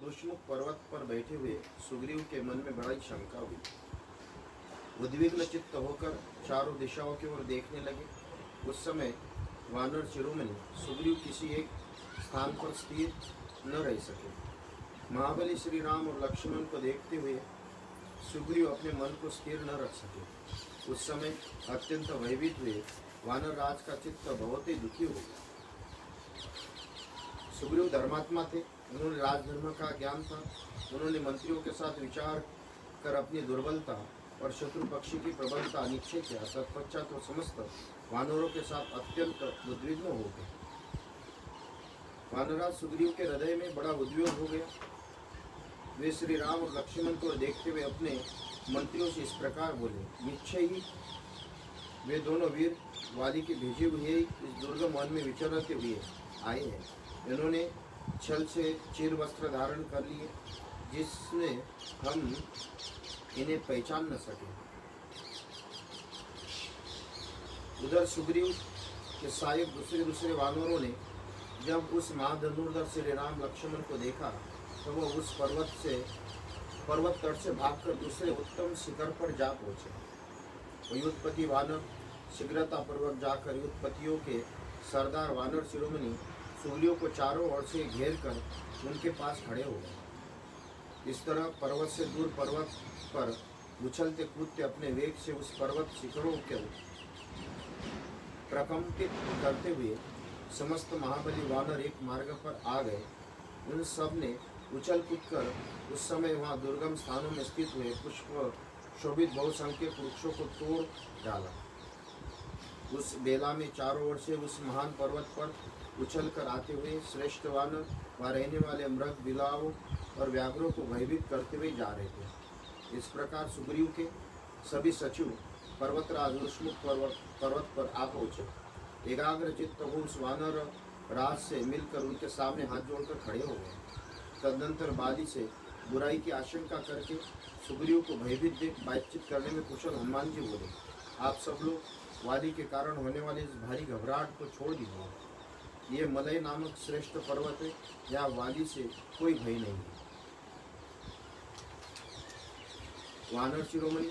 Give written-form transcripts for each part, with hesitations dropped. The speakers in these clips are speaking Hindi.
उष्मुख पर्वत पर बैठे हुए सुग्रीव के मन में बड़ी शंका हुई। उद्विग्न चित्त होकर चारों दिशाओं की ओर देखने लगे। उस समय वानर शिरोमणि सुग्रीव किसी एक स्थान पर स्थिर न रह सके। महाबली श्री राम और लक्ष्मण को देखते हुए सुग्रीव अपने मन को स्थिर न रख सके। उस समय अत्यंत भयभीत हुए वानर राज का चित्त बहुत ही दुखी हो गया। सुग्रीव धर्मात्मा थे, उन्होंने राजधर्म का ज्ञान था। उन्होंने मंत्रियों के साथ विचार कर अपनी दुर्बलता और शत्रु पक्षी की प्रबलता निश्चय किया। तत्पश्चात वो समस्त वानरों के साथ अत्यंत उद्विग्न हो गए। वानरराज सुग्रीव के हृदय में बड़ा उद्योग हो गया। वे श्री राम और लक्ष्मण को देखते हुए अपने मंत्रियों से इस प्रकार बोले, निश्चय ही वे दोनों वीर वाली के भेजे हुए इस दुर्गम वन में विचरते हुए आए हैं। इन्होंने छल से चिर वस्त्र धारण कर लिए, जिसने हम इन्हें पहचान न सके। उधर सुग्रीव के सहायक दूसरे वानरों ने जब उस महाधनुर्धर श्री राम लक्ष्मण को देखा तो वह उस पर्वत तट से भागकर दूसरे उत्तम शिखर पर जा पहुंचे। युद्धपति वानर शीघ्रतापूर्वक जाकर युद्धपतियों के सरदार वानर शिरोमणि सुग्रीव को चारों ओर से घेर कर उनके पास खड़े हो गए। इस तरह पर्वत से दूर पर्वत पर उछलते कूदते अपने वेग से उस पर्वत शिखरों के प्रकंपित करते हुए समस्त महाबली वानर एक मार्ग पर आ गए। उन सब ने उछल कूद कर उस समय वहाँ दुर्गम स्थानों में स्थित हुए पुष्प शोभित बहुसंख्यक वृक्षों को तोड़ डाला। उस बेला में चारों ओर से उस महान पर्वत पर उछल कर आते हुए श्रेष्ठ वानर वहाँ रहने वाले मृग, बिलावों और व्याघ्रों को भयभीत करते हुए जा रहे थे। इस प्रकार सुग्रीव के सभी सचिव पर्वतराज उष्मुख पर्वत पर आ पहुँचे। एकाग्र चित्त हो उस वानर राज से मिलकर उनके सामने हाथ जोड़कर खड़े हो गए। तदनंतर बाली से बुराई की आशंका करके सुग्रीव को भयभीत देख बातचीत करने में कुशल हनुमान जी बोले, आप सब लोग वाली के कारण होने वाली इस भारी घबराहट को छोड़ दीजिए। ये मलय नामक श्रेष्ठ पर्वत है, यहाँ वाली से कोई भय नहीं है। वानर शिरोमणि,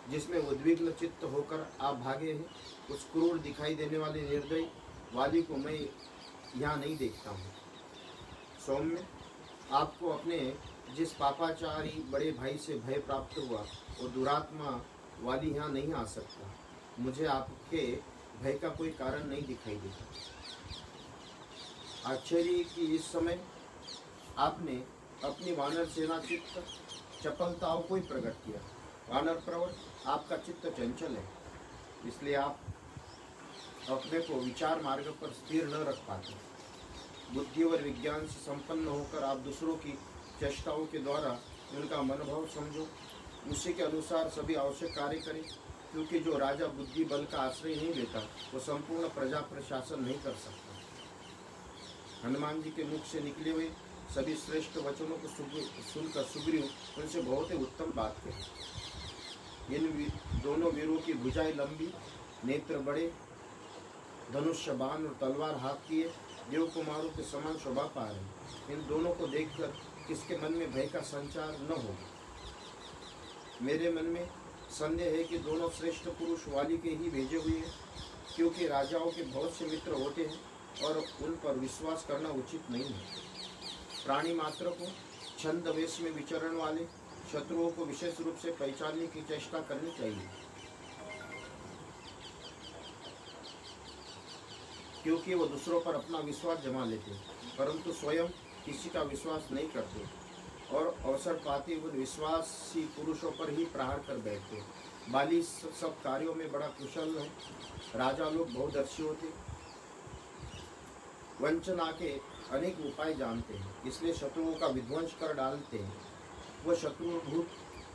जिसमें उद्विग्न चित्त होकर आप भागे हैं, उस क्रूर दिखाई देने वाले निर्दयी वाली को मैं यहाँ नहीं देखता हूँ। सौम्य, आपको अपने जिस पापाचारी बड़े भाई से भय प्राप्त हुआ वो दुरात्मा वाली यहाँ नहीं आ सकता। मुझे आपके भय का कोई कारण नहीं दिखाई देता। आश्चर्य की इस समय आपने अपनी वानर सेना चित्त चपलताओं को ही प्रकट किया। वानर प्रवर, आपका चित्त चंचल है, इसलिए आप अपने को विचार मार्ग पर स्थिर न रख पाते। बुद्धि और विज्ञान से संपन्न होकर आप दूसरों की चेष्टाओं के द्वारा उनका मनोभाव समझो, उसी के अनुसार सभी आवश्यक कार्य करें, क्योंकि जो राजा बुद्धि बल का आश्रय नहीं लेता वो संपूर्ण प्रजा प्रशासन नहीं कर सकता। हनुमान जी के मुख से निकले हुए सभी श्रेष्ठ वचनों को सुनकर सुग्रीव उनसे बहुत ही उत्तम बात कही। इन दोनों वीरों की भुजाएं लंबी, नेत्र बड़े, धनुष्य बाण और तलवार हाथ किए देव कुमारों के समान शोभा पा रहे। इन दोनों को देखकर किसके मन में भय का संचार न होगा। मेरे मन में संदेह है कि दोनों श्रेष्ठ पुरुष वाली के ही भेजे हुए हैं, क्योंकि राजाओं के बहुत से मित्र होते हैं और उन पर विश्वास करना उचित नहीं है। प्राणी मात्र को छंदवेश में विचरण वाले शत्रुओं को विशेष रूप से पहचानने की चेष्टा करनी चाहिए, क्योंकि वो दूसरों पर अपना विश्वास जमा लेते हैं, परंतु स्वयं किसी का विश्वास नहीं करते और अवसर पाते उन विश्वासी पुरुषों पर ही प्रहार कर बैठते। बाली सब कार्यों में बड़ा कुशल है। राजा लोग बहुदर्शी होते, वंचना के अनेक उपाय जानते हैं, इसलिए शत्रुओं का विध्वंस कर डालते हैं। वह शत्रुभूत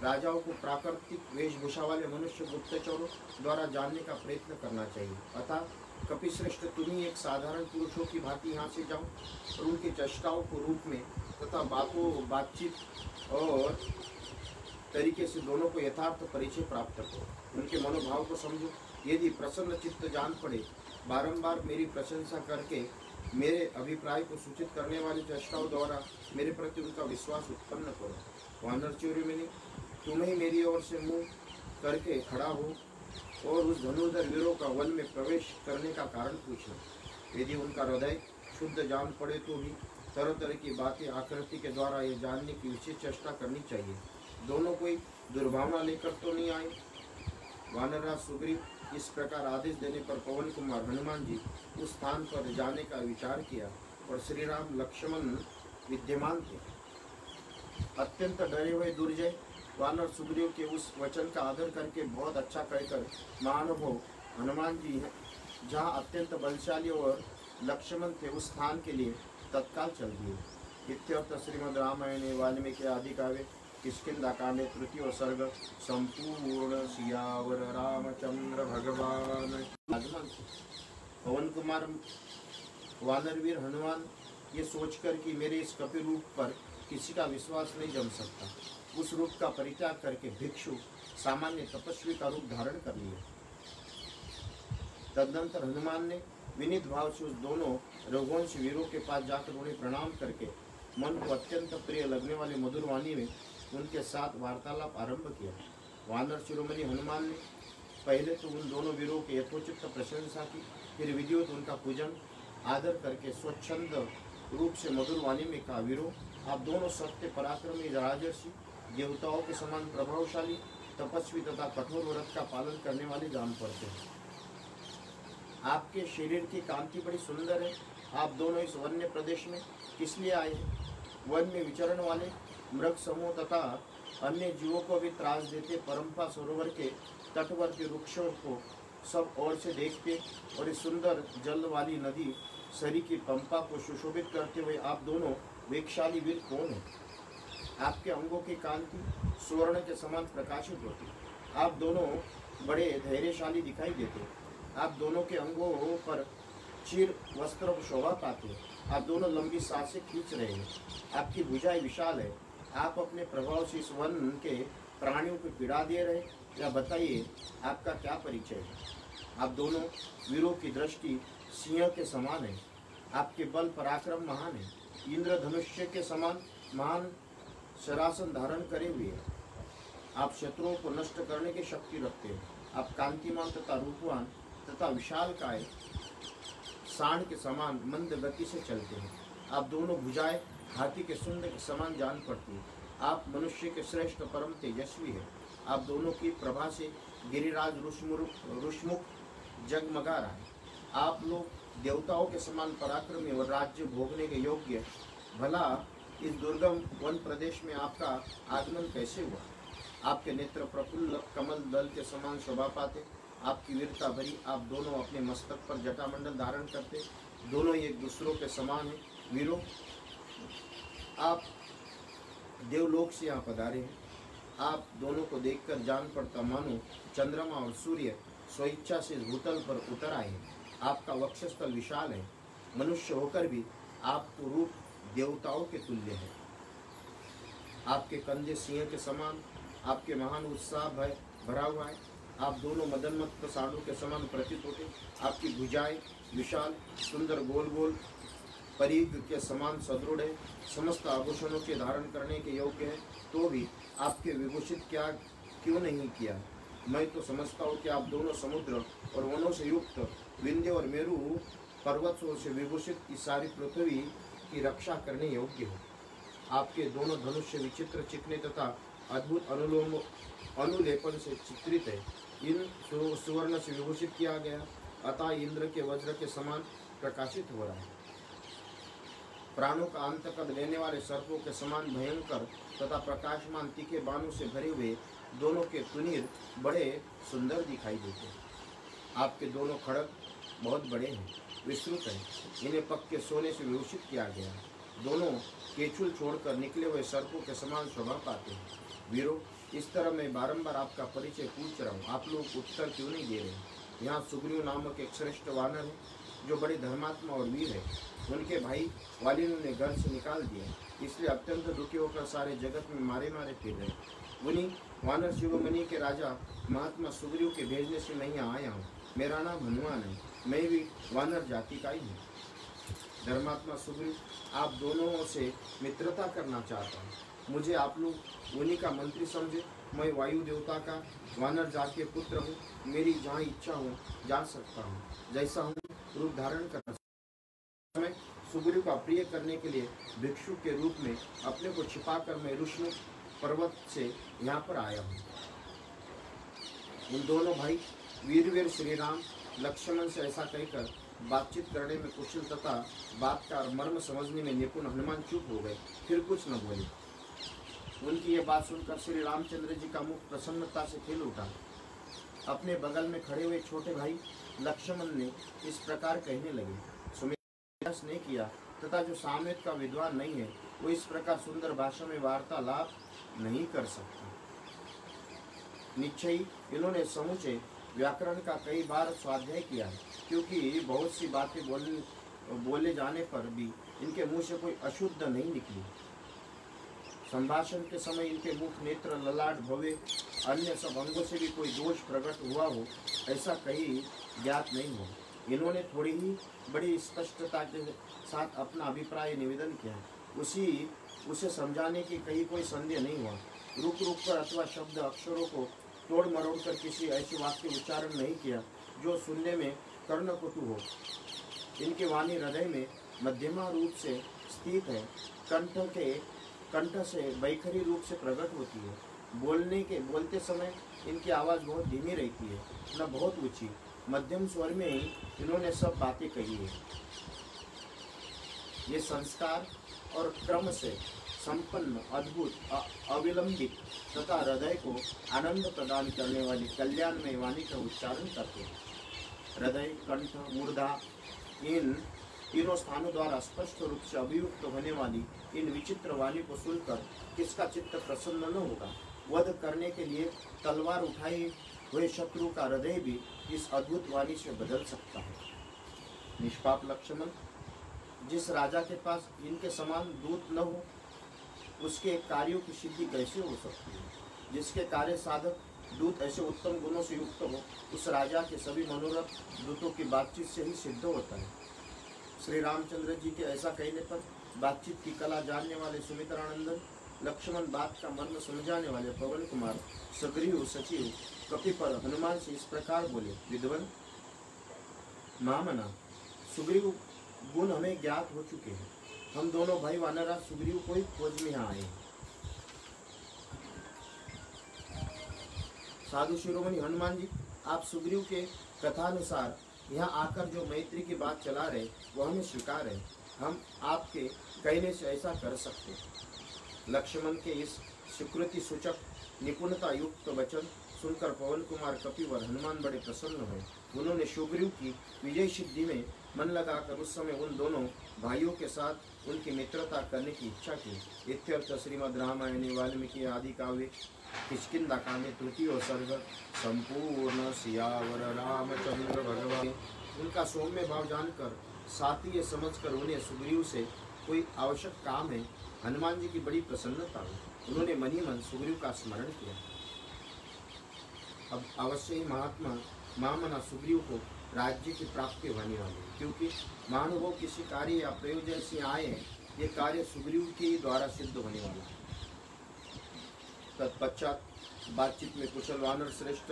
राजाओं को प्राकृतिक वेशभूषा वाले मनुष्य गुप्तचरों द्वारा जानने का प्रयत्न करना चाहिए। अतः कपिश्रेष्ठ, तुम ही एक साधारण पुरुषों की भांति यहाँ से जाओ और उनकी चेष्टाओं को रूप में तथा बातचीत और तरीके से दोनों को यथार्थ परिचय प्राप्त करो। उनके मनोभाव को समझो। यदि प्रसन्न चित्त जान पड़े, बारंबार मेरी प्रशंसा करके मेरे अभिप्राय को सूचित करने वाली चेष्टाओं द्वारा मेरे प्रति उनका विश्वास उत्पन्न करो। वानर शिरोमणि, तुम ही मेरी ओर से मुंह करके खड़ा हो और उस धनुर्धर वीरों का वन में प्रवेश करने का कारण पूछो। यदि उनका हृदय शुद्ध जान पड़े तो भी तरह तरह की बातें आकृति के द्वारा ये जानने की विशेष चेष्टा करनी चाहिए, दोनों कोई दुर्भावना लेकर तो नहीं आए। वानरराज सुग्रीव इस प्रकार आदेश देने पर पवन कुमार हनुमान जी उस स्थान पर जाने का विचार किया और श्री राम लक्ष्मण विद्यमान थे। अत्यंत डरे हुए दुर्जय वानर सुग्रीव के उस वचन का आदर करके बहुत अच्छा कहकर महानुभव हनुमान जी जहाँ अत्यंत बलशाली और लक्ष्मण थे उस स्थान के लिए तत्काल चल दिए। इत्यर्थ श्रीमद् रामायणे वाल्मीकि आदि काव्ये किष्किंधा कांडे तृतीय सर्ग संपूर्ण। सियावर रामचंद्र भगवान आगमन। पवन कुमार वानरवीर हनुमान ये सोचकर कि मेरे इस कपि रूप पर किसी का विश्वास नहीं जम सकता, उस रूप का परित्याग करके भिक्षु सामान्य तपस्वी का रूप धारण कर लिया। तदनंतर हनुमान ने विनीत भाव से उस दोनों रघुवंश वीरों के पास जाकर उन्हें प्रणाम करके मन को अत्यंत प्रिय लगने वाले मधुर वाणी में उनके साथ वार्तालाप आरंभ किया। वानर शिरोमणि हनुमान ने पहले तो उन दोनों वीरों की यथोचित प्रशंसा की, फिर विधिवत उनका पूजन आदर करके स्वच्छंद रूप से मधुर वाणी में कहा, वीरों, आप दोनों सत्य पराक्रमी राजर्षि, देवताओं के समान प्रभावशाली, तपस्वी तथा कठोर व्रत का पालन करने वाले जान पड़ते हैं। आपके शरीर की कांति बड़ी सुंदर है। आप दोनों इस वन्य प्रदेश में किस लिए आए हैं? वन में विचरण वाले मृग समूह तथा अन्य जीवों को भी त्रास देते परंपा सरोवर के तटवर्ती वृक्षों को सब ओर से देखते और इस सुंदर जल वाली नदी सरी की पंपा को सुशोभित करते हुए आप दोनों वेगशाली वीर कौन हैं? आपके अंगों की कांति स्वर्ण के समान प्रकाशित होती। आप दोनों बड़े धैर्यशाली दिखाई देते। आप दोनों के अंगों पर चीर वस्त्र शोभा पाते। आप दोनों लंबी सांसें खींच रहे हैं। आपकी भुजाएं विशाल है। आप अपने प्रभाव से इस वन के प्राणियों को पीड़ा दे रहे, या बताइए आपका क्या परिचय है? आप दोनों वीरों की दृष्टि सिंह के समान है। आपके बल पराक्रम महान है। इंद्र धनुष्य के समान महान शरासन धारण करे हुए हैं। आप शत्रुओं को नष्ट करने की शक्ति रखते हैं। आप कांतिमान तथा रूपवान तथा विशालकाय सांड के समान मंद गति से चलते हैं। आप दोनों भुजाएं हाथी के सुंड के समान जान पड़ती है। आप मनुष्य के श्रेष्ठ परम तेजस्वी है। आप दोनों की प्रभा से गिरिराज रुष्मुख जगमगा रहा है। आप लोग देवताओं के समान पराक्रमी और राज्य भोगने के योग्य। भला इस दुर्गम वन प्रदेश में आपका आगमन कैसे हुआ? आपके नेत्र प्रफुल्ल कमल दल के समान शोभा पाते। आपकी वीरता भरी आप दोनों अपने मस्तक पर जटामंडल धारण करते। दोनों एक दूसरों के समान हैं। वीरों, आप देवलोक से यहाँ पधारे हैं। आप दोनों को देखकर जान पड़ता मानो चंद्रमा और सूर्य स्वेच्छा से भूतल पर उतर आए हैं। आपका वक्षस्थल विशाल है। मनुष्य होकर भी आपको रूप देवताओं के तुल्य है। आपके कंधे सिंह के समान, आपके महान उत्साह भय भरा हुआ है। आप दोनों मदनमत्त सांडों के समान प्रतीत होते। आपकी भुजाएं विशाल सुंदर गोल गोल परिघ के समान सदृढ़ है। समस्त आभूषणों के धारण करने के योग्य है, तो भी आपके विभूषित क्या क्यों नहीं किया? मैं तो समझता हूँ कि आप दोनों समुद्र और वनों से युक्त विंध्य और मेरू पर्वतों से विभूषित इस सारी पृथ्वी की रक्षा करने योग्य हो। आपके दोनों धनुष्य विचित्र चिकने तथा अद्भुत अनुलेपन से चित्रित है। इन सुवर्ण से विभूषित किया गया, अतः इंद्र के वज्र के समान प्रकाशित हो रहा है। प्राणों का अंत कर लेने वाले सर्पों के समान भयंकर तथा प्रकाशमान तीखे बाणों से भरे हुए दोनों के तुनीर बड़े सुंदर दिखाई देते हैं। आपके दोनों खड़ग बहुत बड़े हैं, विस्तृत हैं। इन्हें पक्के सोने से विभूषित किया गया। दोनों केचुल छोड़कर निकले हुए सर्पों के समान शोभा पाते हैं। वीरों, इस तरह मैं बारंबार आपका परिचय पूछ रहा हूँ, आप लोग उत्तर क्यों नहीं दे रहे? यहाँ सुग्रीव नामक एक श्रेष्ठ वानर है जो बड़े धर्मात्मा और वीर है। उनके भाई वाली ने घर से निकाल दिया, इसलिए अत्यंत दुखी होकर सारे जगत में मारे मारे फिर रहे। उन्हीं वानर शिरोमणि के राजा महात्मा सुग्रीव के भेजने से मैं यहाँ आया हूँ। मेरा नाम हनुमान है। मैं भी वानर जाति का ही हूँ। धर्मात्मा सुग्रीव, आप दोनों से मित्रता करना चाहता हूँ। मुझे आप लोग उन्हीं का मंत्री समझे। मैं वायु देवता का वानर जात के पुत्र हूँ। मेरी जहाँ इच्छा हो जा सकता हूँ, जैसा हूँ रूप धारण कर सकता हूँ। मैं सुग्रीव का प्रिय करने के लिए भिक्षु के रूप में अपने को छिपाकर मैं ऋष्णु पर्वत से यहाँ पर आया हूँ। उन दोनों भाई वीर श्री राम लक्ष्मण से ऐसा कहकर बातचीत करने में कुशल तथा बात का मर्म समझने में निपुण हनुमान चुप हो गए, फिर कुछ न बोले। उनकी यह बात सुनकर श्री रामचंद्र जी का मुख प्रसन्नता से खिल उठा। अपने बगल में खड़े हुए छोटे भाई लक्ष्मण ने इस प्रकार कहने लगे, सुमित्रा ने किया तथा जो सामवेद का विद्वान नहीं है वो इस प्रकार सुंदर भाषा में वार्तालाप नहीं कर सकता। निश्चय इन्होंने समूचे व्याकरण का कई बार स्वाध्याय किया है, क्योंकि बहुत सी बातें बोले जाने पर भी इनके मुंह से कोई अशुद्ध नहीं निकली। संभाषण के समय इनके मुख, नेत्र, ललाट, भवे अन्य सब अंगों से भी कोई दोष प्रकट हुआ हो, ऐसा कहीं ज्ञात नहीं हो। इन्होंने थोड़ी ही बड़ी स्पष्टता के साथ अपना अभिप्राय निवेदन किया है। उसे समझाने की कहीं कोई संदेह नहीं हुआ। रुक रुक कर अथवा शब्द अक्षरों को तोड़ मरोड़ कर किसी ऐसे वाक्य उच्चारण नहीं किया जो सुनने में कर्णकुटु हो। इनकी वाणी हृदय में मध्यमा रूप से स्थित है। कंठ से बैखरी रूप से प्रकट होती है। बोलते समय इनकी आवाज़ बहुत धीमी रहती है, न बहुत ऊंची। मध्यम स्वर में ही इन्होंने सब बातें कही है। ये संस्कार और क्रम से संपन्न, अद्भुत, अविलंबित तथा हृदय को आनंद प्रदान करने वाली कल्याणमय वाणी का उच्चारण करते हैं। हृदय, कंठ, मूर्धा इन तीनों स्थानों द्वारा स्पष्ट रूप से अभियुक्त होने वाली इन विचित्र वाणी को सुनकर किसका चित्त प्रसन्न न होगा। वध करने के लिए तलवार उठाए हुए शत्रु का हृदय भी इस अद्भुत वाणी से बदल सकता है। निष्पाप लक्ष्मण, जिस राजा के पास इनके समान दूत न हो, उसके कार्यों की सिद्धि कैसे हो सकती है। जिसके कार्य साधक दूत ऐसे उत्तम गुणों से युक्त हो, उस राजा के सभी मनोरथ दूतों की बातचीत से ही सिद्ध होता है। श्री रामचंद्र जी के ऐसा कहने पर बातचीत की कला जानने वाले सुमित्रानंदन, लक्ष्मण बात का मर्म समझाने वाले पवन कुमार, सुग्रीव, सचिव, कपिपर हनुमान से इस प्रकार बोले, विद्वन महामना, सुग्रीव गुण हमें ज्ञात हो चुके हैं। हम दोनों भाई वानरराज सुग्रीव को ही खोज में यहाँ आए। साधु शिरोमणि हनुमान जी, आप सुग्रीव के कथानुसार यहाँ आकर जो मैत्री की बात चला रहे वो हमें स्वीकार है। हम आपके कहने से ऐसा कर सकते हैं। लक्ष्मण के इस स्वीकृति सूचक निपुणता युक्त वचन सुनकर पवन कुमार, कपिवर, हनुमान बड़े प्रसन्न हुए। उन्होंने सुग्रीव की विजय सिद्धि में मन लगाकर उस समय उन दोनों भाइयों के साथ उनकी मित्रता करने की इच्छा की। इत्यर्थ श्रीमद् रामायण वाल्मीकि आदि काव्य किष्किंधा कांडे तृतीय सर्ग संपूर्ण। सियावर रामचंद्र भगवान। उनका सौम्य भाव जानकर, साथ ही ये समझकर उन्हें सुग्रीव से कोई आवश्यक काम है, हनुमान जी की बड़ी प्रसन्नता हुई। उन्होंने मन ही मन सुग्रीव का स्मरण किया। अब अवश्य ही महामना सुग्रीव को राज्य की प्राप्ति होने वाली है, क्योंकि महानुभाव किसी कार्य या प्रयोजन से आए हैं, ये कार्य सुग्रीव के द्वारा सिद्ध होने वाला है। तत्पश्चात बातचीत में कुशल वानर श्रेष्ठ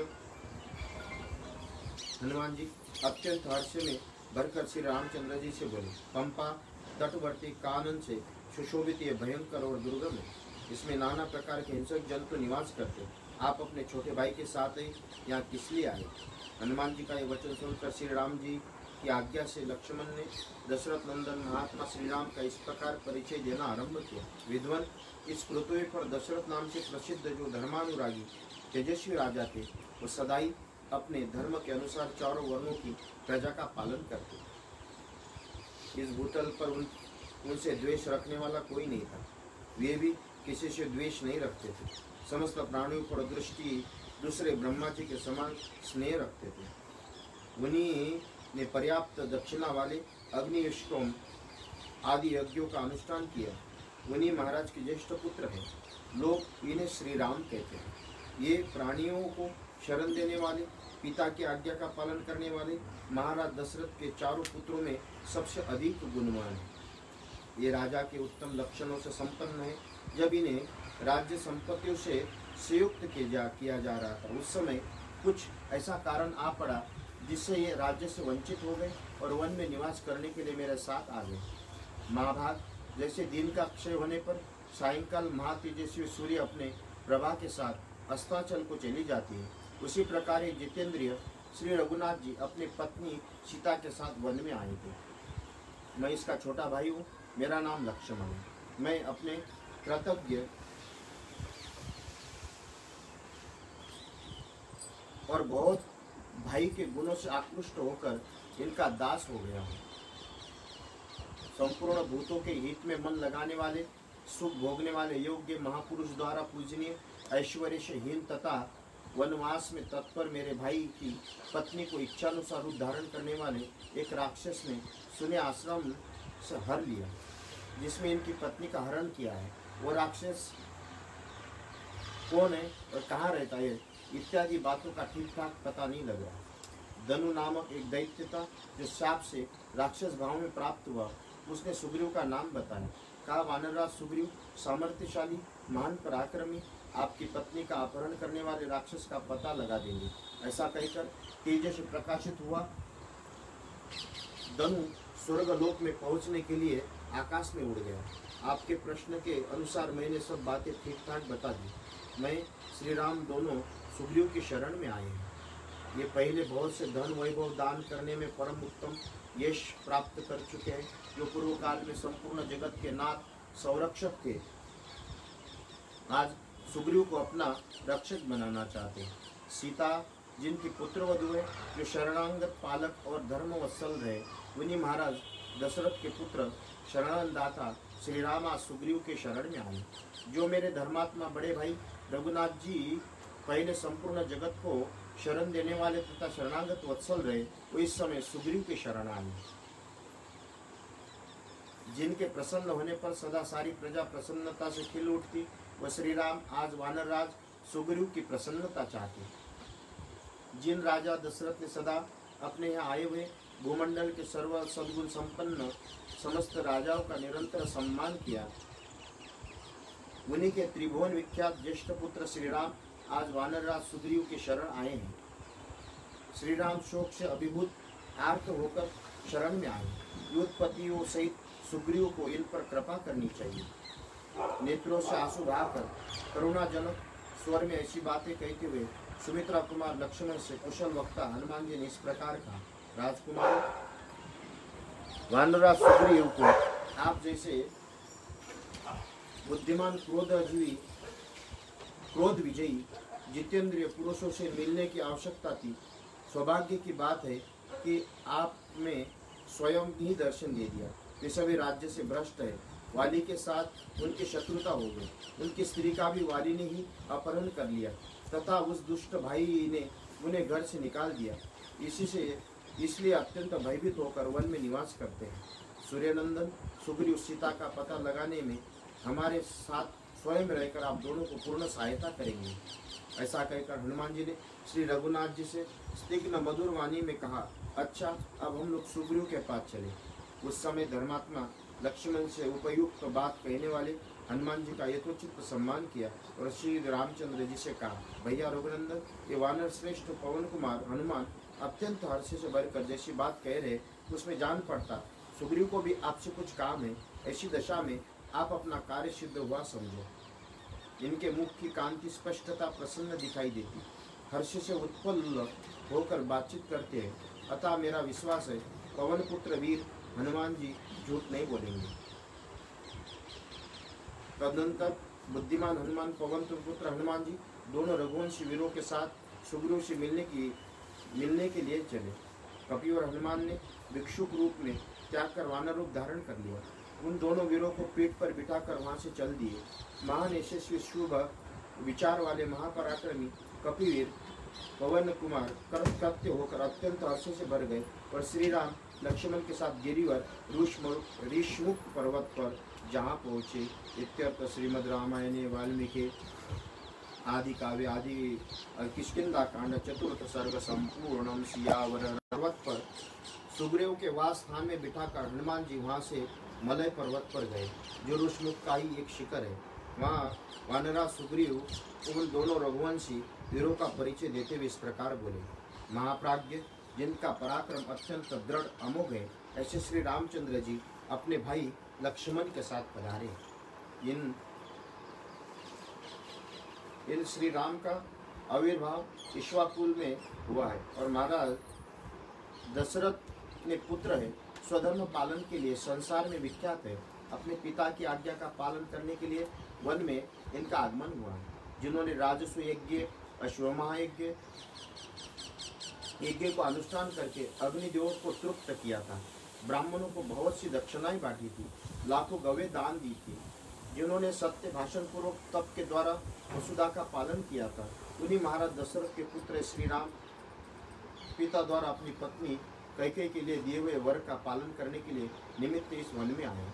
हनुमान जी अत्यंत हर्ष में भरकर श्री रामचंद्र जी से बोले, पंपा तटवर्ती कानन से सुशोभित ये भयंकर और दुर्गम है। इसमें नाना प्रकार के हिंसक जंतु निवास करते हैं। आप अपने छोटे भाई के साथ ही यहाँ किस लिए आए। हनुमान जी का ये वचन सुनकर श्री राम जी की आज्ञा से लक्ष्मण ने दशरथ नंदन महात्मा श्री राम का इस प्रकार परिचय देना आरंभ किया। विद्वान, इस पृथ्वी पर दशरथ नाम से प्रसिद्ध जो धर्मानुरागी तेजस्वी राजा थे, वो सदाई अपने धर्म के अनुसार चारों वर्णों की प्रजा का पालन करते। इस भूतल पर उनसे द्वेष रखने वाला कोई नहीं था। वे भी किसी से द्वेष नहीं रखते थे। समस्त प्राणियों पर दृष्टि दूसरे ब्रह्मा जी के समान स्नेह रखते थे। उन्हीं ने पर्याप्त दक्षिणा वाले अग्निष्टोम आदि यज्ञों का अनुष्ठान किया। उन्हीं महाराज के ज्येष्ठ पुत्र हैं। लोग इन्हें श्री राम कहते हैं। ये प्राणियों को शरण देने वाले, पिता की आज्ञा का पालन करने वाले महाराज दशरथ के चारों पुत्रों में सबसे अधिक गुणवान है। ये राजा के उत्तम लक्षणों से संपन्न है। जब इन्हें राज्य संपत्तियों से संयुक्त किया जा रहा था, उस समय कुछ ऐसा कारण आ पड़ा जिससे ये राज्य से वंचित हो गए और वन में निवास करने के लिए मेरे साथ आ गए। महाभाग, जैसे दिन का क्षय होने पर सायंकाल महातेजस्वी सूर्य अपने प्रभा के साथ अस्ताचल को चली जाती है, उसी प्रकार एक जितेंद्रिय श्री रघुनाथ जी अपनी पत्नी सीता के साथ वन में आए थे। मैं इसका छोटा भाई हूँ, मेरा नाम लक्ष्मण है। मैं अपने कृतज्ञ और बहुत भाई के गुणों से आकृष्ट होकर इनका दास हो गया हूँ। संपूर्ण भूतों के हित में मन लगाने वाले, सुख भोगने वाले योग्य महापुरुष द्वारा पूजनीय, ऐश्वर्य से हीन तथा वनवास में तत्पर मेरे भाई की पत्नी को इच्छानुसार रूप धारण करने वाले एक राक्षस ने सुने आश्रम से हर लिया, जिसमें इनकी पत्नी का हरण किया है। वो राक्षस कौन है और कहाँ रहता है इत्यादि बातों का ठीक ठाक पता नहीं लग रहा। धनु नामक एक दैत्य था जो शाप से राक्षस भाव में प्राप्त हुआ। उसने सुग्रीव का नाम बताया। कहा, वानरराज सुग्रीव सामर्थ्यशाली, महान पराक्रमी, आपकी पत्नी का अपहरण करने वाले राक्षस का पता लगा देंगे। ऐसा कहकर तेज से प्रकाशित हुआ धनु स्वर्गलोक में पहुंचने के लिए आकाश में उड़ गया। आपके प्रश्न के अनुसार मैंने सब बातें ठीक ठाक बता दी। मैं श्री राम दोनों सुग्रीव की शरण में आए हैं। ये पहले बहुत से धन वैभव दान करने में परम उत्तम यश प्राप्त कर चुके हैं, जो पूर्व काल में संपूर्ण जगत के नाथ संरक्षक थे। आज सुग्रीव को अपना रक्षक बनाना चाहते हैं। सीता जिनकी पुत्रवधू है, जो शरणांगत पालक और धर्मवत्सल रहे, उन्हीं महाराज दशरथ के पुत्र शरणानदाता श्री राम आज सुग्रीव के शरण में आए। जो मेरे धर्मात्मा बड़े भाई रघुनाथ जी पहले संपूर्ण जगत को शरण देने वाले तथा शरणागत वत्सल रहे, वो इस समय सुग्रीव के शरण आए। जिनके प्रसन्न होने पर सदा सारी प्रजा प्रसन्नता से खिल उठती, वह श्री राम आज वानरराज सुग्रीव की प्रसन्नता चाहते। जिन राजा दशरथ ने सदा अपने यहाँ आए हुए भूमंडल के सर्व सद्गुण संपन्न समस्त राजाओं का निरंतर सम्मान किया, उन्हीं के त्रिभुवन विख्यात ज्येष्ठ पुत्र श्री राम आज वानरराज सुग्रीव के शरण आए हैं। श्री राम शोक से अभिभूत आर्त होकर शरण में आए। युद्धपतियों सहित सुग्रीव को इन पर कृपा करनी चाहिए। नेत्रों से आंसू बहाकर करुणाजनक स्वर में ऐसी बातें कहते हुए सुमित्रा कुमार लक्ष्मण से कुशल वक्ता हनुमान जी ने इस प्रकार कहा, राजकुमार, वानरराज सुग्रीव को आप जैसे बुद्धिमान क्रोध विजयी जितेंद्रिय पुरुषों से मिलने की आवश्यकता थी। सौभाग्य की बात है कि आपने स्वयं ही दर्शन दे दिया। वे सभी राज्य से भ्रष्ट है। वाली के साथ उनकी शत्रुता हो गई। उनकी स्त्री का भी वाली ने ही अपहरण कर लिया तथा उस दुष्ट भाई ने उन्हें घर से निकाल दिया। इसलिए अत्यंत भयभीत होकर वन में निवास करते हैं। सूर्यनंदन सुग्रीव सीता का पता लगाने में हमारे साथ स्वयं रहकर आप दोनों को पूर्ण सहायता करेंगे। ऐसा कहकर हनुमान जी ने श्री रघुनाथ जी से स्निग्ध मधुर वाणी में कहा, अच्छा, अब हम लोग सुग्रीव के पास चले। उस समय धर्मात्मा लक्ष्मण से उपयुक्त बात कहने वाले हनुमान जी का यथोचित सम्मान किया और श्री रामचंद्र जी से कहा, भैया रघुनंदन, ये वानर श्रेष्ठ पवन कुमार हनुमान अत्यंत हर्ष से भरकर जैसी बात कह रहे, उसमें जान पड़ता सुग्रीव को भी आपसे कुछ काम है। ऐसी दशा में आप अपना कार्य सिद्ध हुआ समझो। इनके मुख की कांति स्पष्टता प्रसन्न दिखाई देती, हर्ष से उत्पन्न होकर बातचीत करते हैं। अतः मेरा विश्वास है पवन पुत्र वीर हनुमान जी झूठ नहीं बोलेंगे। तदनंतर बुद्धिमान हनुमान पवन पुत्र हनुमान जी दोनों रघुवंशी वीरों के साथ सुग्रीव से मिलने के लिए चले। कपि और हनुमान ने भिक्षुक रूप में त्याग कर वानर रूप धारण कर लिया। उन दोनों वीरों को पीठ पर बिठाकर वहां से चल दिए। महान यशस्वी शुभ विचार वाले महापराक्रमी कपिवीर पवन कुमार कृत्य होकर अत्यंत हर्ष से भर गए और श्री राम लक्ष्मण के साथ गिरिवर ऋषमुख पर्वत पर जहाँ पहुँचे। इत्यर्थ श्रीमद् रामायणे वाल्मीकि आदि काव्य आदि किष्किंधा कांड चतुर्थ सर्ग संपूर्णम। सियावर पर्वत पर सुग्रीव के वास स्थान में बिठाकर हनुमान जी वहाँ से मलय पर्वत पर गए, जो ऋषमुख का ही एक शिखर है। वहाँ वानरा सुग्रीव उन दोनों रघुवंशी वीरों का परिचय देते हुए इस प्रकार बोले। महाप्राज्ञ, जिनका पराक्रम अत्यंत दृढ़ अमोघ है, ऐसे श्री रामचंद्र जी अपने भाई लक्ष्मण के साथ पधारे। इन श्री राम का आविर्भाव इक्ष्वाकुल में हुआ है और महाराज दशरथ ने पुत्र है, स्वधर्म पालन के लिए संसार में विख्यात है। अपने पिता की आज्ञा का पालन करने के लिए वन में इनका आगमन हुआ है, जिन्होंने राजस्व यज्ञ, अश्वत्थामा यज्ञ को अनुष्ठान करके अग्निदेव को तृप्त किया था, ब्राह्मणों को बहुत सी दक्षिणाएं बांटी थी, लाखों गवे दान दी थी, जिन्होंने सत्य भाषण पूर्वक तप के द्वारा वसुधा का पालन किया था। उन्हीं महाराज दशरथ के पुत्र श्री राम पिता द्वारा अपनी पत्नी कैकेयी के लिए दिए हुए वर का पालन करने के लिए निमित्त इस वन में आए।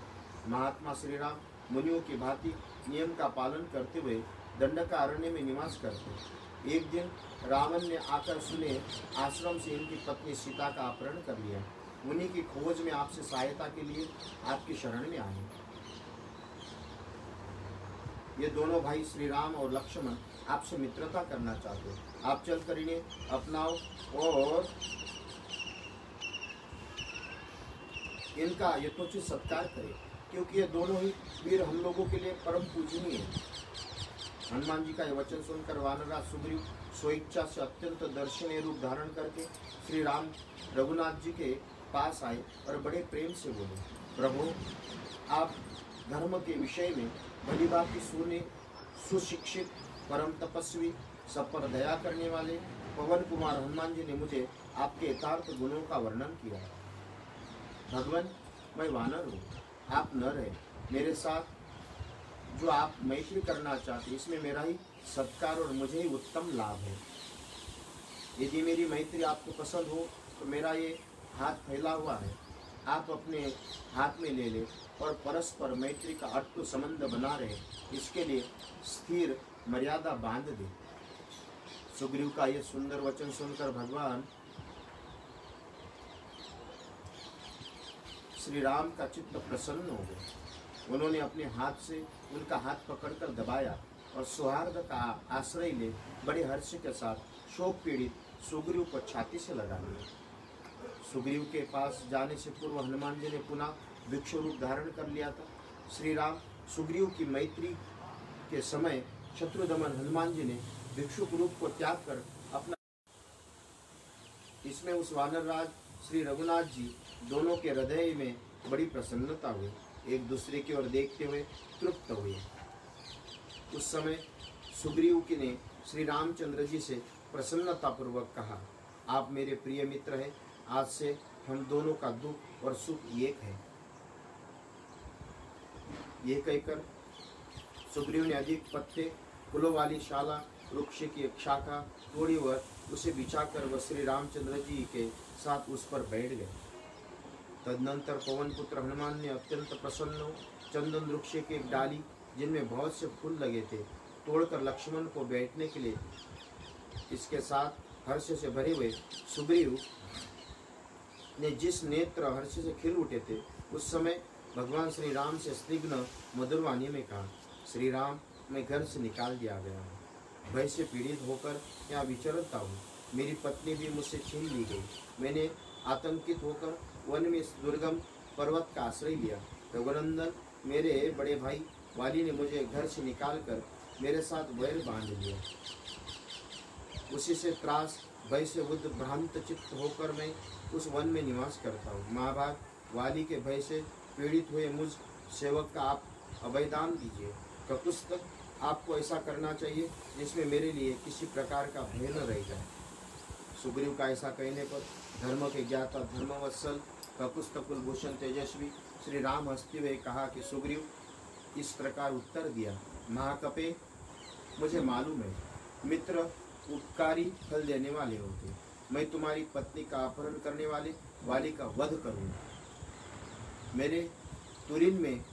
महात्मा श्री राम मुनियों की भांति नियम का पालन करते हुए दंडकारण्य में निवास करते। एक दिन रावण ने आकर सुने आश्रम से इनकी पत्नी सीता का अपहरण कर लिया। उन्हीं की खोज में आपसे सहायता के लिए आपकी शरण में आए। ये दोनों भाई श्री राम और लक्ष्मण आपसे मित्रता करना चाहते हो। आप चलकर इन्हें अपनाओ और इनका यथोचित सत्कार करें, क्योंकि ये दोनों ही वीर हम लोगों के लिए परम पूजनीय हैं। हनुमान जी का यह वचन सुनकर वानरराज सुग्रीव स्वेच्छा से अत्यंत दर्शनीय रूप धारण करके श्री राम रघुनाथ जी के पास आए और बड़े प्रेम से बोले, प्रभु, आप धर्म के विषय में भली भांति सुशिक्षित, परम तपस्वी, सब पर दया करने वाले पवन कुमार हनुमान जी ने मुझे आपके यथार्थ गुणों का वर्णन किया। भगवान, मैं वानर हूँ, आप नर हैं। मेरे साथ जो आप मैत्री करना चाहते, इसमें मेरा ही सत्कार और मुझे ही उत्तम लाभ है। यदि मेरी मैत्री आपको पसंद हो तो मेरा ये हाथ फैला हुआ है, आप अपने हाथ में ले ले और परस्पर मैत्री का अटूट संबंध बना रहे, इसके लिए स्थिर मर्यादा बांध दे। सुग्रीव का यह सुंदर वचन सुनकर भगवान श्री राम का चित्त प्रसन्न हो गया। उन्होंने अपने हाथ से उनका हाथ पकड़कर दबाया और सौहार्द का आश्रय ले बड़े हर्ष के साथ शोक पीड़ित सुग्रीव को छाती से लगा लिया। सुग्रीव के पास जाने से पूर्व हनुमान जी ने पुनः भिक्षु रूप धारण कर लिया था। श्री राम सुग्रीव की मैत्री के समय शत्रुदमन हनुमान जी ने भिक्षुक रूप को त्याग कर अपना, इसमें उस वानरराज श्री रघुनाथ जी दोनों के हृदय में बड़ी प्रसन्नता हुई, एक दूसरे की ओर देखते हुए तृप्त हुए। उस समय सुग्रीव की ने श्री रामचंद्र जी से प्रसन्नतापूर्वक कहा, आप मेरे प्रिय मित्र हैं, आज से हम दोनों का दुख और सुख एक है। ये कहकर सुग्रीव ने अधिक पत्ते फूलों वाली शाला वृक्ष की एक शाखा तोड़ी व उसे बिछाकर वह श्री रामचंद्र जी के साथ उस पर बैठ गए। तदनंतर पवन पुत्र हनुमान ने अत्यंत प्रसन्न हो चंदन वृक्ष की एक डाली, जिनमें बहुत से फूल लगे थे, तोड़कर लक्ष्मण को बैठने के लिए इसके साथ हर्ष से भरे हुए सुग्रीव ने जिस नेत्र हर्ष से खिल उठे थे, उस समय भगवान श्री राम से स्निग्ध मधुरवाणी में कहा, श्री राम, मैं घर से निकाल दिया गया हूँ, भय से पीड़ित होकर यहाँ विचरता हूँ। मेरी पत्नी भी मुझसे छीन ली गई। मैंने आतंकित होकर वन में दुर्गम पर्वत का आश्रय लिया। रघुनंदन, मेरे बड़े भाई वाली ने मुझे घर से निकालकर मेरे साथ वैर बांध लिया। उसी से त्रास भय से बुद्ध भ्रांत चित्त होकर मैं उस वन में निवास करता हूँ। महाभाग, वाली के भय से पीड़ित हुए मुझ सेवक का आप अभयदान दीजिए। ककुस्त, आपको ऐसा करना चाहिए जिसमें मेरे लिए किसी प्रकार का भय न रह जाए। सुग्रीव का ऐसा कहने पर धर्म के ज्ञाता धर्मवत्सल ककुस्त कुलभूषण तेजस्वी श्री राम हंसते हुए कहा कि सुग्रीव इस प्रकार उत्तर दिया, महाकपे, मुझे मालूम है मित्र उपकारी फल देने वाले होते। मैं तुम्हारी पत्नी का अपहरण करने वाले वाली का वध करूँगा। मेरे तुरीन में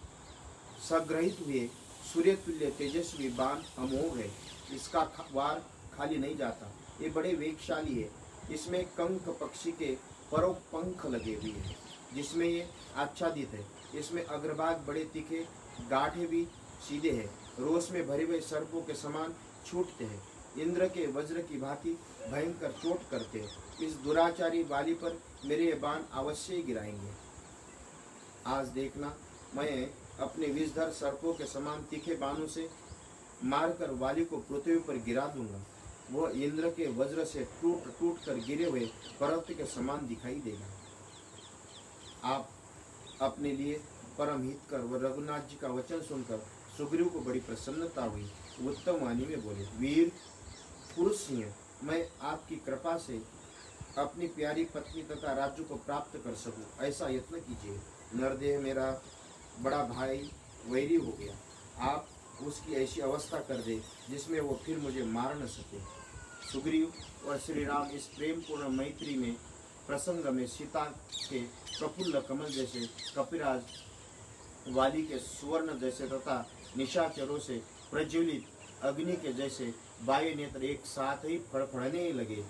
संग्रहित हुए सूर्य तुल्य तेजस्वी बाण अमोघ है, इसका वार खाली नहीं जाता, ये बड़े वेगशाली है। इसमें कंक पक्षी के परों पंख लगे हुए हैं, जिसमें ये आच्छादित है। इसमें अग्रभाग बड़े तीखे, गाढ़े भी सीधे हैं, रोष में भरे हुए सर्पों के समान छूटते हैं, इंद्र के वज्र की भांति भयंकर चोट करते हैं। इस दुराचारी वाली पर मेरे ये बाण अवश्य ही गिराएंगे। आज देखना, मैं अपने विषधर सर्पों के समान तीखे बाणों से मारकर वाली को पृथ्वी पर गिरा दूंगा। वह इंद्र के वज्र से टूट टूट कर गिरे हुए पर्वत के समान दिखाई देगा। आप अपने लिए परम हितकर व रघुनाथ जी का वचन सुनकर सुग्रीव को बड़ी प्रसन्नता हुई। उत्तम वाणी में बोले, वीर पुरुष सिंह, मैं आपकी कृपा से अपनी प्यारी पत्नी तथा राज्य को प्राप्त कर सकूं, ऐसा यत्न कीजिए। नरदेह मेरा बड़ा भाई वैरी हो गया, आप उसकी ऐसी अवस्था कर दे जिसमें वो फिर मुझे मार न सके। सुग्रीव और श्री राम इस प्रेम पूर्ण मैत्री में प्रसंग में सीता के प्रफुल्ल कमल जैसे, कपिराज वाली के सुवर्ण जैसे तथा निशाचरों से प्रज्वलित अग्नि के जैसे बाह्य नेत्र एक साथ ही फड़फड़ने लगे।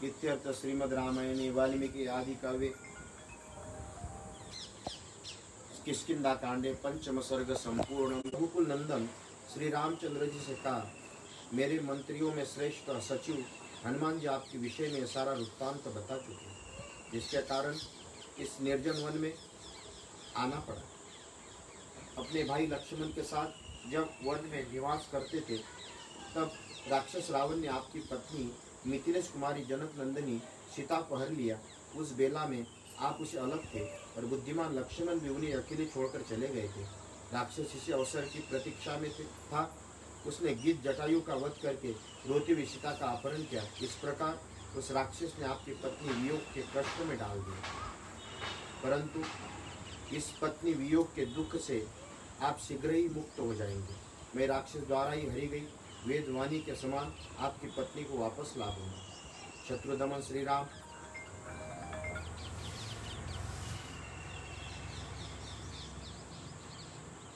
इत्यर्थ श्रीमद् रामायणे वाल्मीकि आदि काव्ये किष्किंधा कांडे पंचम सर्ग संपूर्ण। रघुकुल नंदन श्री रामचंद्र जी से कहा, मेरे मंत्रियों में श्रेष्ठ सचिव हनुमान जी आपके विषय में सारा वृत्तांत बता चुके, जिसके कारण इस निर्जन वन में आना पड़ा। अपने भाई लक्ष्मण के साथ जब वन में निवास करते थे, तब राक्षस रावण ने आपकी पत्नी मिथिलेश कुमारी जनक नंदिनी सीता को हर लिया। उस बेला में आप उसे अलग थे और बुद्धिमान लक्ष्मण भी उन्हें अकेले छोड़कर चले गए थे। राक्षस इसी अवसर की प्रतीक्षा में था। उसने गिद्ध जटायु का वध करके रोती हुई सीता का अपहरण किया। इस प्रकार उस राक्षस ने आपकी पत्नी वियोग के कष्ट में डाल दिया। परंतु इस पत्नी वियोग के दुख से आप शीघ्र ही मुक्त हो जाएंगे। मैं राक्षस द्वारा ही हरी गई वेदवाणी के समान आपकी पत्नी को वापस ला दूंगा। शत्रुदमन श्री राम।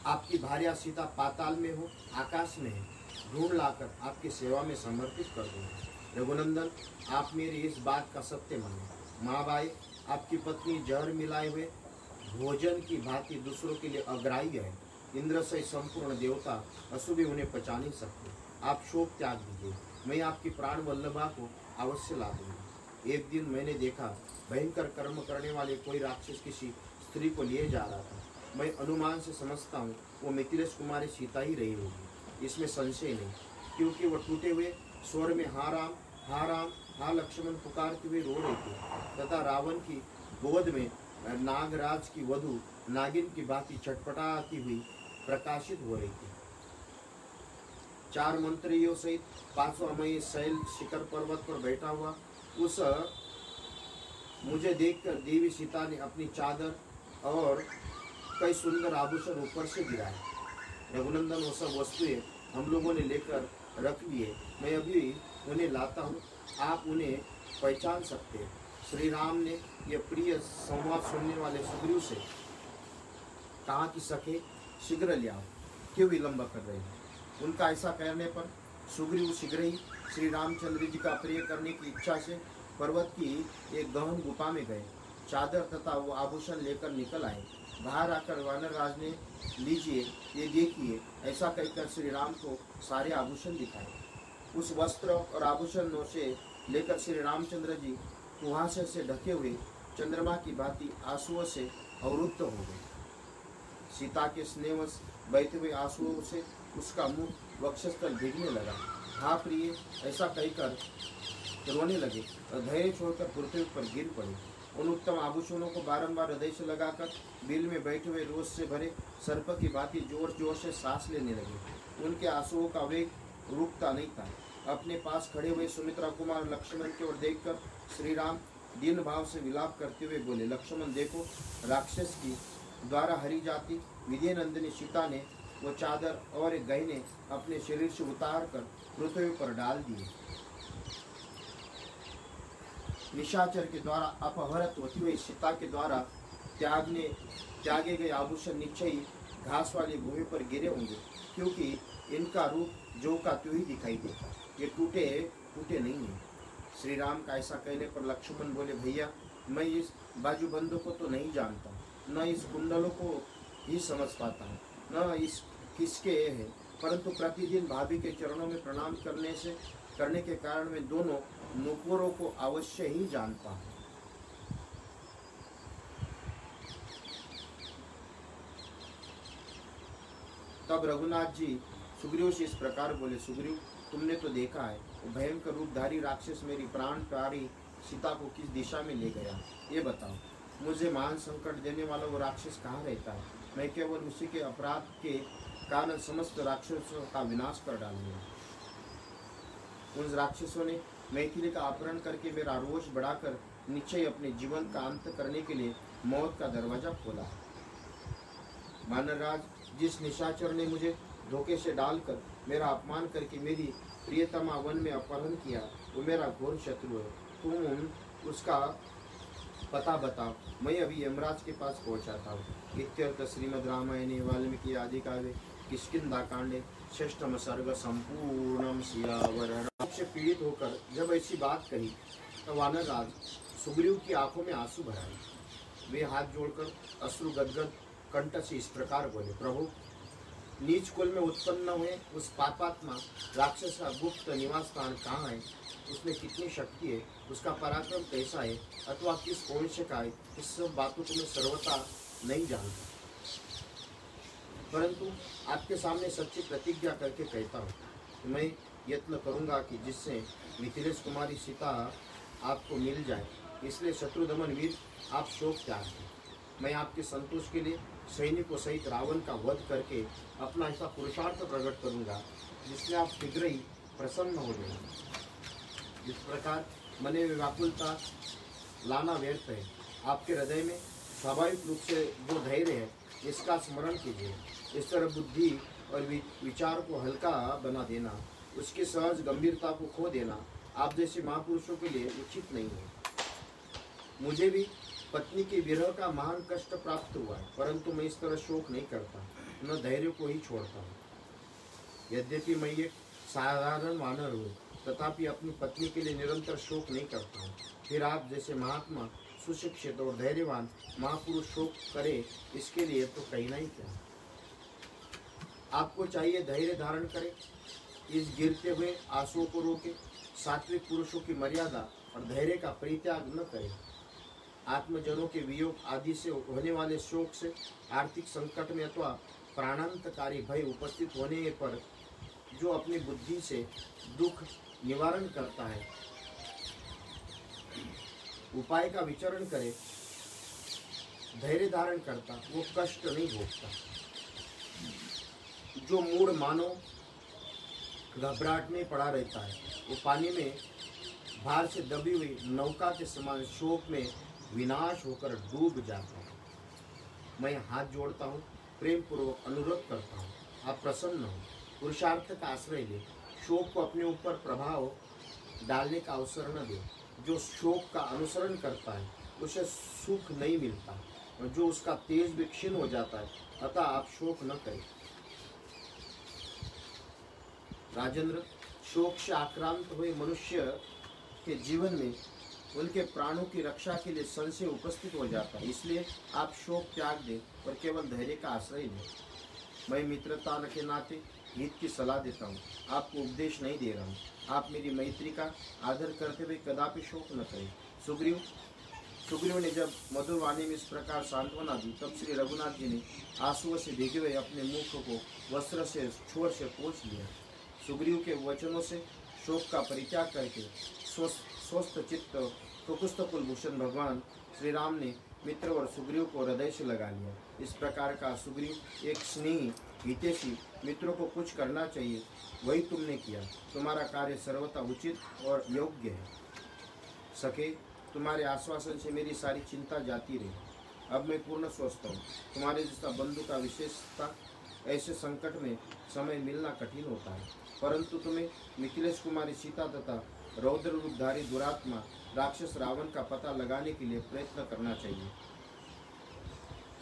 आपकी भार्या सीता पाताल में हो, आकाश में है, ढूंढ लाकर आपकी सेवा में समर्पित कर दूंगा। रघुनंदन, आप मेरी इस बात का सत्य माने। माँ बाई, आपकी पत्नी जहर मिलाए हुए भोजन की भांति दूसरों के लिए अग्राह्य है। इंद्र से संपूर्ण देवता अशुभ उन्हें पचा नहीं सकते। आप शोक त्याग दीजिए, मैं आपकी प्राण वल्लभा को अवश्य ला दूंगा। एक दिन मैंने देखा, भयंकर कर्म करने वाले कोई राक्षस किसी स्त्री को लिए जा रहा था। मैं अनुमान से समझता हूँ वो मिथिलेश कुमारी सीता ही रही होगी, इसमें संशय नहीं, क्योंकि वो टूटे हुए स्वर में हा राम हा लक्ष्मण पुकारते हुए रो रही थी तथा रावण की गोद में नागराज की वधू नागिन की भांति छटपटाती हुई प्रकाशित हो रही थी। 4 मंत्रियों सहित 5वां मई शैल शिखर पर्वत पर बैठा हुआ उस मुझे देखकर देवी सीता ने अपनी चादर और कई सुंदर आभूषण ऊपर से गिराए। रघुनंदन, वो सब वस्तुएं हम लोगों ने लेकर रख लिए, मैं अभी उन्हें लाता हूँ, आप उन्हें पहचान सकते हैं। श्री राम ने यह प्रिय संवाद सुनने वाले सुग्रीव से कहा कि सखे शीघ्र ले आओ, क्यों विलंब कर रहे हैं। उनका ऐसा कहने पर सुग्रीव शीघ्र ही श्री रामचंद्र जी का प्रिय करने की इच्छा से पर्वत की एक गहन गुफा में गए। चादर तथा वो आभूषण लेकर निकल आए। बाहर आकर वानर राज ने, लीजिए, ये देखिए, ऐसा कहकर श्री राम को सारे आभूषण दिखाए। उस वस्त्र और आभूषणों से लेकर श्री रामचंद्र जी कुहासे से ढके हुए चंद्रमा की भांति आंसुओं से अवरुद्ध हो गए। सीता के स्नेहवश बहते हुए आंसुओं से उसका मुंह वक्षस्थल भीगने लगा। हाँ प्रिय, ऐसा कहकर रोने लगे और धैर्य छोड़कर पृथ्वी पर गिर पड़े। उन उत्तम आभूषणों को बारंबार हृदय से लगाकर बिल में बैठे हुए रोष से भरे सर्प की भांति जोर जोर से सांस लेने लगे। उनके आंसुओं का वेग रुकता नहीं था। अपने पास खड़े हुए सुमित्रा कुमार लक्ष्मण की ओर देखकर श्री राम दीन भाव से विलाप करते हुए बोले, लक्ष्मण देखो, राक्षस की द्वारा हरी जाती विजय नंदिनी सीता ने वो चादर और एक गहने अपने शरीर से उतार कर पृथ्वी पर डाल दिए। निशाचर के द्वारा अपहृत होती हुई सीता के द्वारा त्यागे गए आभूषण निश्चय ही घास वाली भूमि पर गिरे होंगे, क्योंकि इनका रूप जो का त्यों ही दिखाई देता, ये टूटे टूटे नहीं है। श्री राम का ऐसा कहने पर लक्ष्मण बोले, भैया मैं इस बाजूबंदों को तो नहीं जानता, न इस कुंडलों को ही समझ पाता हूँ, न इस किसके है, परंतु प्रतिदिन भाभी के चरणों में प्रणाम करने के कारण मैं दोनों नुपुरों को अवश्य ही जानता हूँ। तब रघुनाथ जी सुग्रीव से इस प्रकार बोले, सुग्रीव तुमने तो देखा है वो भयंकर रूपधारी राक्षस मेरी प्राण प्यारी सीता को किस दिशा में ले गया, ये बताओ। मुझे महान संकट देने वाला वो राक्षस कहाँ रहता है? मैं केवल उसी के अपराध के कारण समस्त राक्षसों का विनाश कर डालूंगा। उन राक्षसों ने मैथिली का अपहरण करके मेरा रोष बढ़ाकर निश्चय अपने जीवन का अंत करने के लिए मौत का दरवाजा खोला। वानरराज, जिस निशाचर ने मुझे धोखे से डालकर मेरा अपमान करके मेरी प्रियतमा वन में अपहरण किया, वो मेरा घोर शत्रु है। तुम उसका पता बताओ, मैं अभी यमराज के पास पहुंचाता हूँ। इत्यर्थ श्रीमद् रामायणे वाल्मीकि आदि काव्ये किष्किंधा कांडे षष्ठम सर्ग संपूर्णम। सियावर से पीड़ित होकर जब ऐसी बात कही तो वानरराज सुग्रीव की आंखों में आंसू भर आए। वे हाथ जोड़कर अश्रु गदगद कंठ से इस प्रकार बोले, प्रभु नीच कुल में उत्पन्न हुए उस पापात्मा राक्षस का गुप्त निवास स्थान कहाँ है, उसमें कितनी शक्ति है, उसका पराक्रम कैसा है, अथवा किस वंश का है, इस सब बातों को मैं सर्वथा नहीं जानता, परंतु आपके सामने सच्ची प्रतिज्ञा करके कहता हूँ, मैं यत्न करूँगा कि जिससे मिथिलेश कुमारी सीता आपको मिल जाए। इसलिए शत्रुदमन वीर, आप शोक त्याग दें। मैं आपके संतोष के लिए सैनिकों सहित रावण का वध करके अपना ऐसा पुरुषार्थ प्रकट करूंगा जिससे आप शीघ्र ही प्रसन्न हो जाएंगे। इस प्रकार मन में व्याकुलता लाना व्यर्थ है। आपके हृदय में स्वाभाविक रूप से जो धैर्य है इसका स्मरण कीजिए। इस तरह बुद्धि और विचार को हल्का बना देना, उसकी सहज गंभीरता को खो देना आप जैसे महापुरुषों के लिए उचित नहीं है। मुझे भी पत्नी के विरह का महान कष्ट प्राप्त हुआ है, परंतु मैं इस तरह शोक नहीं करता, न धैर्य को ही छोड़ता हूँ। यद्यपि मैं एक साधारण वानर हूँ, तथापि अपनी पत्नी के लिए निरंतर शोक नहीं करता हूँ। फिर आप जैसे महात्मा, सुशिक्षित और धैर्यवान महापुरुष शोक करे, इसके लिए तो कहना ही क्या। आपको चाहिए धैर्य धारण करें, इस गिरते हुए आंसुओं को रोके, सात्विक पुरुषों की मर्यादा और धैर्य का परित्याग न करें। आत्मजनों के वियोग आदि से होने वाले शोक से, आर्थिक संकट में अथवा प्राणांतकारी भय उपस्थित होने पर जो अपनी बुद्धि से दुख निवारण करता है, उपाय का विचरण करे, धैर्य धारण करता, वो कष्ट नहीं भोगता। जो मूढ़ मानव घबराहट में पड़ा रहता है, वो पानी में भार से दबी हुई नौका के समान शोक में विनाश होकर डूब जाता है। मैं हाथ जोड़ता हूँ, प्रेम पूर्वक अनुरोध करता हूँ, आप प्रसन्न हो, पुरुषार्थ का आश्रय ले, शोक को अपने ऊपर प्रभाव डालने का अवसर न दे। जो शोक का अनुसरण करता है उसे सुख नहीं मिलता, और जो उसका तेज भी क्षीण हो जाता है, अतः आप शोक न करें। राजेंद्र, शोक से आक्रांत हुए मनुष्य के जीवन में उनके प्राणों की रक्षा के लिए संशय उपस्थित हो जाता है। इसलिए आप शोक त्याग दें और केवल धैर्य का आश्रय लें। मैं मित्रता के नाते हित की सलाह देता हूँ, आपको उपदेश नहीं दे रहा हूँ। आप मेरी मैत्री का आदर करते हुए कदापि शोक न करें। सुग्रीव ने जब मधुर वाणी में इस प्रकार सांत्वना दी, तब श्री रघुनाथ जी ने आंसुओं से भीगे हुए अपने मुख को वस्त्र से छोर से पोंछ लिया। सुग्रीव के वचनों से शोक का परित्याग करके स्वस्थ चित्त कुकुस्थ कुलभूषण भगवान श्री राम ने मित्र और सुग्रीव को हृदय से लगा लिया। इस प्रकार का सुग्रीव एक स्नेही हितैषी मित्रों को कुछ करना चाहिए, वही तुमने किया। तुम्हारा कार्य सर्वथा उचित और योग्य है। सखे, तुम्हारे आश्वासन से मेरी सारी चिंता जाती रही। अब मैं पूर्ण स्वस्थ हूँ। तुम्हारे जैसा बंधु का विशेषता ऐसे संकट में समय मिलना कठिन होता है, परंतु तुम्हें मिथिलेश कुमारी सीता तथा रौद्र रूपधारी दुरात्मा राक्षस रावण का पता लगाने के लिए प्रयत्न करना चाहिए।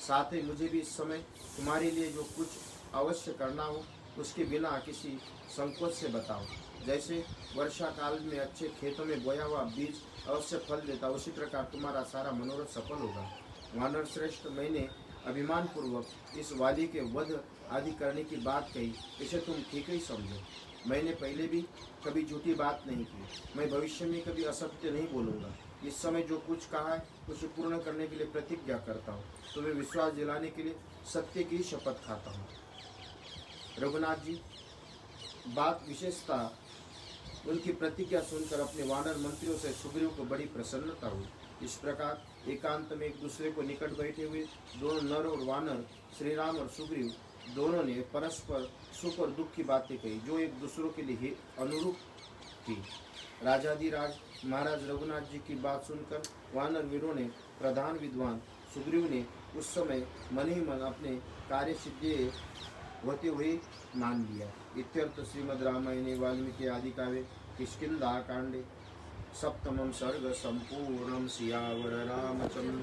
साथ ही मुझे भी इस समय तुम्हारे लिए जो कुछ अवश्य करना हो उसके बिना किसी संकोच से बताओ। जैसे वर्षा काल में अच्छे खेतों में बोया हुआ बीज अवश्य फल देता, उसी प्रकार तुम्हारा सारा मनोरथ सफल होगा। वानर श्रेष्ठ, मैंने अभिमान पूर्वक इस वाली के वध आदि करने की बात कही, इसे तुम ठीक ही समझो। मैंने पहले भी कभी झूठी बात नहीं की, मैं भविष्य में कभी असत्य नहीं बोलूँगा। इस समय जो कुछ कहा है उसे पूर्ण करने के लिए प्रतिज्ञा करता हूँ, तुम्हें विश्वास दिलाने के लिए सत्य की शपथ खाता हूँ। रघुनाथ जी, बात विशेषता उनकी प्रतिज्ञा सुनकर अपने वानर मंत्रियों से सुग्रीव को बड़ी प्रसन्नता हुई। इस प्रकार एकांत में एक दूसरे को निकट बैठे हुए दोनों नर और वानर, श्री राम और सुग्रीव दोनों ने परस्पर सुख और दुख की बातें कही, जो एक दूसरों के लिए अनुरूप थी। राजाधिराज महाराज रघुनाथ जी की बात सुनकर वानर वीरों ने प्रधान विद्वान सुग्रीव ने उस समय मन ही मन अपने कार्य सिद्धि होते हुए मान लिया। इत्यर्थ श्रीमद् रामायणे वाल्मीकि आदि काव्ये किष्किंधा कांडे सप्तमं सर्ग संपूर्णं। सियावर रामचंद्र